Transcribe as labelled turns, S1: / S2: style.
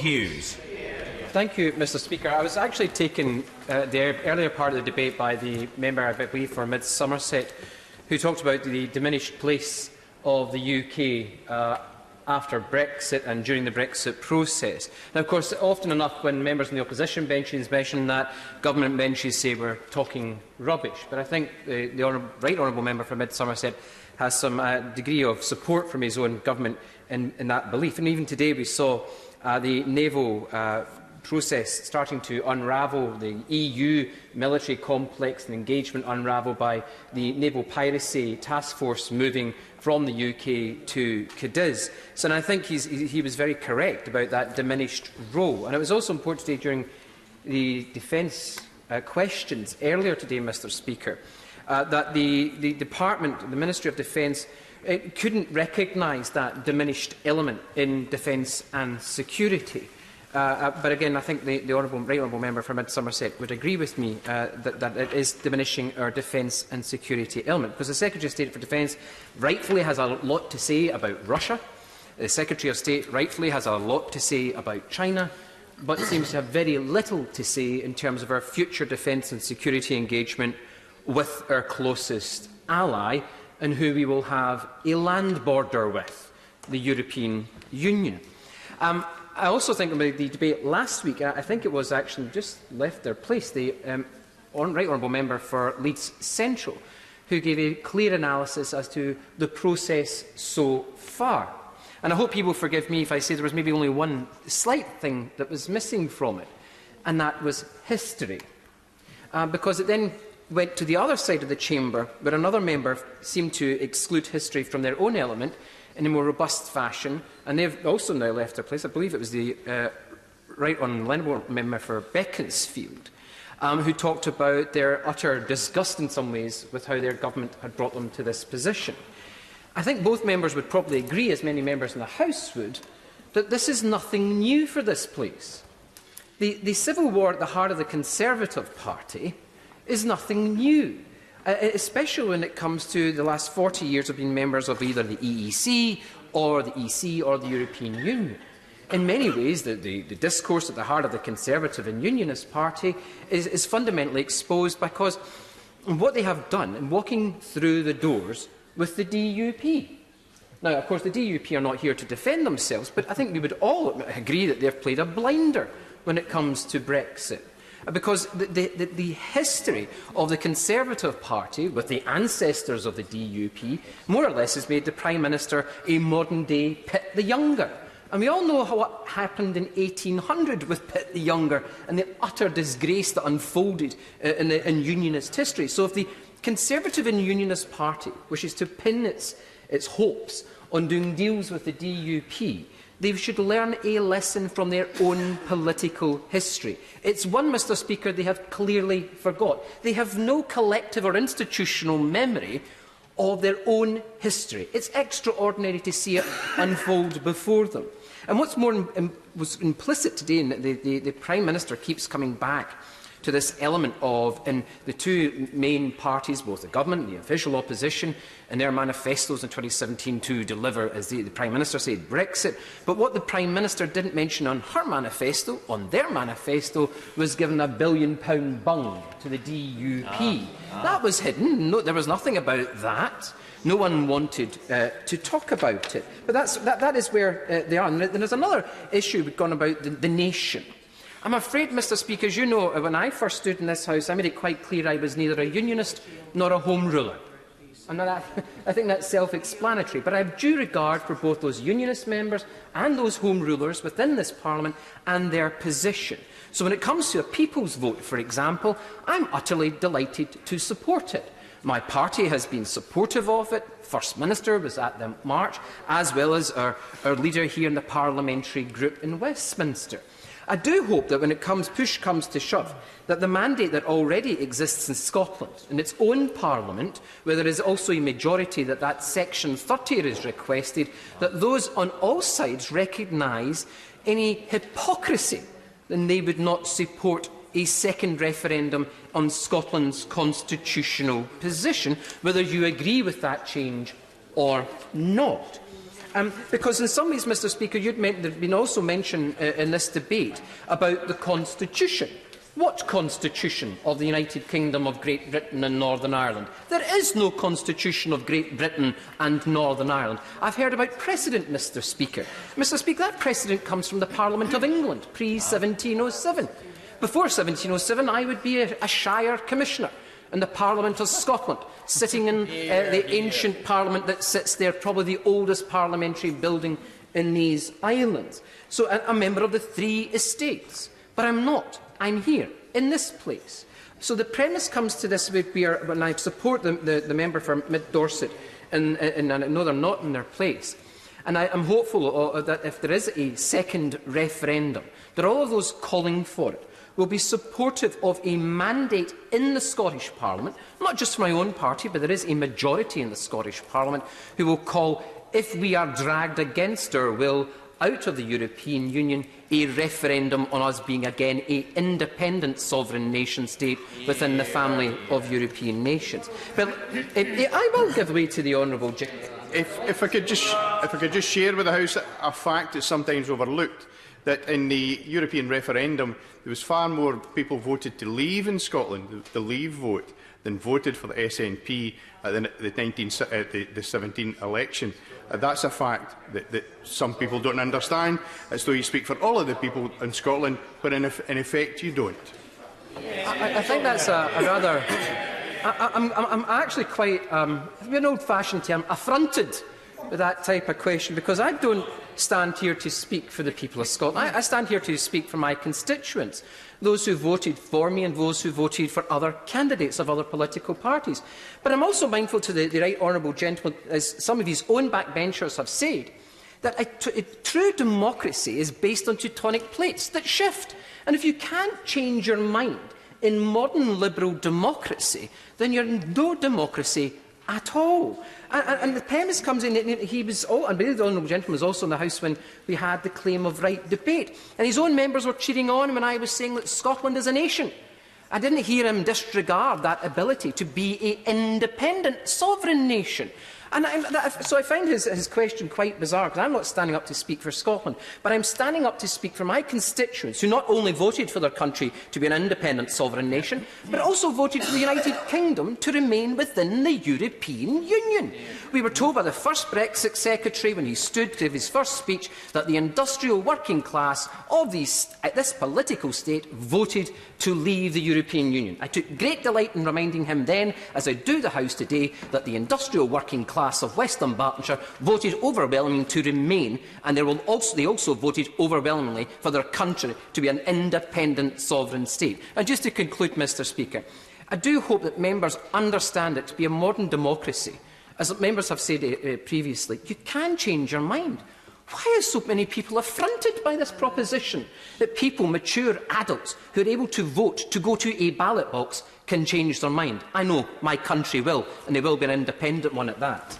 S1: Hughes.
S2: Thank you, Mr Speaker. I was actually taken the earlier part of the debate by the member, I believe, for Mid Somerset, who talked about the diminished place of the UK after Brexit and during the Brexit process. Now, of course, often enough when members on the opposition benches mention that, government benches say we're talking rubbish. But I think the right honourable member for Mid Somerset has some degree of support from his own government in that belief. And even today we saw the naval process starting to unravel, the EU military complex and engagement unravelled by the Naval Piracy Task Force moving from the UK to Cadiz. So I think he was very correct about that diminished role. And it was also important today during the defence questions earlier today, Mr Speaker, that the Department, the Ministry of Defence, couldn't recognise that diminished element in defence and security. But again, I think the right honourable member for Mid Somerset would agree with me that it is diminishing our defence and security element, because the Secretary of State for Defence rightfully has a lot to say about Russia. The Secretary of State rightfully has a lot to say about China, but seems to have very little to say in terms of our future defence and security engagement with our closest ally, and who we will have a land border with, the European Union. I also think about the debate last week. I think it was actually just left their place, the right honourable member for Leeds Central, who gave a clear analysis as to the process so far. And I hope he will forgive me if I say there was maybe only one slight thing that was missing from it, and that was history. Because it then went to the other side of the chamber, where another member seemed to exclude history from their own element in a more robust fashion, and they've also now left their place. I believe it was the right honourable member for Beaconsfield, who talked about their utter disgust in some ways with how their government had brought them to this position. I think both members would probably agree, as many members in the House would, that this is nothing new for this place. The civil war at the heart of the Conservative Party is nothing new, especially when it comes to the last 40 years of being members of either the EEC or the EC or the European Union. In many ways, the discourse at the heart of the Conservative and Unionist Party is fundamentally exposed because of what they have done in walking through the doors with the DUP. Now, of course, the DUP are not here to defend themselves, but I think we would all agree that they've played a blinder when it comes to Brexit. Because the history of the Conservative Party, with the ancestors of the DUP, more or less has made the Prime Minister a modern-day Pitt the Younger. And we all know what happened in 1800 with Pitt the Younger and the utter disgrace that unfolded in Unionist history. So if the Conservative and Unionist Party wishes to pin its hopes on doing deals with the DUP, they should learn a lesson from their own political history. It's one, Mr Speaker, they have clearly forgot. They have no collective or institutional memory of their own history. It's extraordinary to see it unfold before them. And what's more was implicit today, and the Prime Minister keeps coming back to this element of, in the two main parties, both the government and the official opposition, in their manifestos in 2017 to deliver, as the Prime Minister said, Brexit. But what the Prime Minister didn't mention on her manifesto, on their manifesto, was giving a £1 billion bung to the DUP. That was hidden. No, there was nothing about that. No one wanted to talk about it. But that is where they are. And there's another issue we've gone about the nation. I'm afraid, Mr Speaker, as you know, when I first stood in this House, I made it quite clear I was neither a unionist nor a Home Ruler. And I think that's self-explanatory. But I have due regard for both those unionist members and those Home Rulers within this Parliament and their position. So when it comes to a people's vote, for example, I'm utterly delighted to support it. My party has been supportive of it. First Minister was at the march, as well as our leader here in the parliamentary group in Westminster. I do hope that when push comes to shove, that the mandate that already exists in Scotland, in its own Parliament, where there is also a majority that Section 30 is requested, that those on all sides recognise any hypocrisy, then they would not support a second referendum on Scotland's constitutional position, whether you agree with that change or not. Because in some ways, Mr Speaker, there has been also mention in this debate about the Constitution. What Constitution of the United Kingdom of Great Britain and Northern Ireland? There is no Constitution of Great Britain and Northern Ireland. I've heard about precedent, Mr Speaker. Mr Speaker, that precedent comes from the Parliament of England, pre-1707. Before 1707, I would be a Shire Commissioner in the Parliament of Scotland, sitting in the ancient Parliament that sits there, probably the oldest parliamentary building in these islands. So a member of the three estates. But I'm not. I'm here, in this place. So the premise comes to this, when I support the member for Mid-Dorset, and I know they're not in their place. And I am hopeful that if there is a second referendum, that all of those calling for it will be supportive of a mandate in the Scottish Parliament, not just for my own party, but there is a majority in the Scottish Parliament who will call, if we are dragged against our will out of the European Union, a referendum on us being again an independent sovereign nation-state within the family of European nations. But I will give way to the honourable gentleman.
S1: If I could just share with the House a fact that's sometimes overlooked, that in the European referendum there was far more people voted to leave in Scotland, the Leave vote, than voted for the SNP at the 17 election. That's a fact that some people don't understand, as though you speak for all of the people in Scotland, but in effect you don't.
S2: I think that's a rather... I'm actually quite, an old-fashioned term, affronted with that type of question, because I don't stand here to speak for the people of Scotland. I stand here to speak for my constituents, those who voted for me and those who voted for other candidates of other political parties. But I'm also mindful to the right honourable gentleman, as some of his own backbenchers have said, that a true democracy is based on tectonic plates that shift. And if you can't change your mind in modern liberal democracy, then you're in no democracy at all. And the premise comes in, he was, I believe the honourable gentleman was also in the House when we had the claim of right debate. And his own members were cheering on when I was saying that Scotland is a nation. I didn't hear him disregard that ability to be an independent sovereign nation. And so I find his question quite bizarre, because I'm not standing up to speak for Scotland, but I'm standing up to speak for my constituents who not only voted for their country to be an independent sovereign nation, but also voted for the United Kingdom to remain within the European Union. We were told by the first Brexit Secretary, when he stood to give his first speech, that the industrial working class of this political state voted to leave the European Union. I took great delight in reminding him then, as I do the House today, that the industrial working class of West Dunbartonshire voted overwhelmingly to remain, and they also voted overwhelmingly for their country to be an independent sovereign state. And just to conclude, Mr Speaker, I do hope that members understand it to be a modern democracy. As members have said previously, you can change your mind. Why are so many people affronted by this proposition that people, mature adults, who are able to vote, to go to a ballot box, can change their mind? I know my country will, and they will be an independent one at that.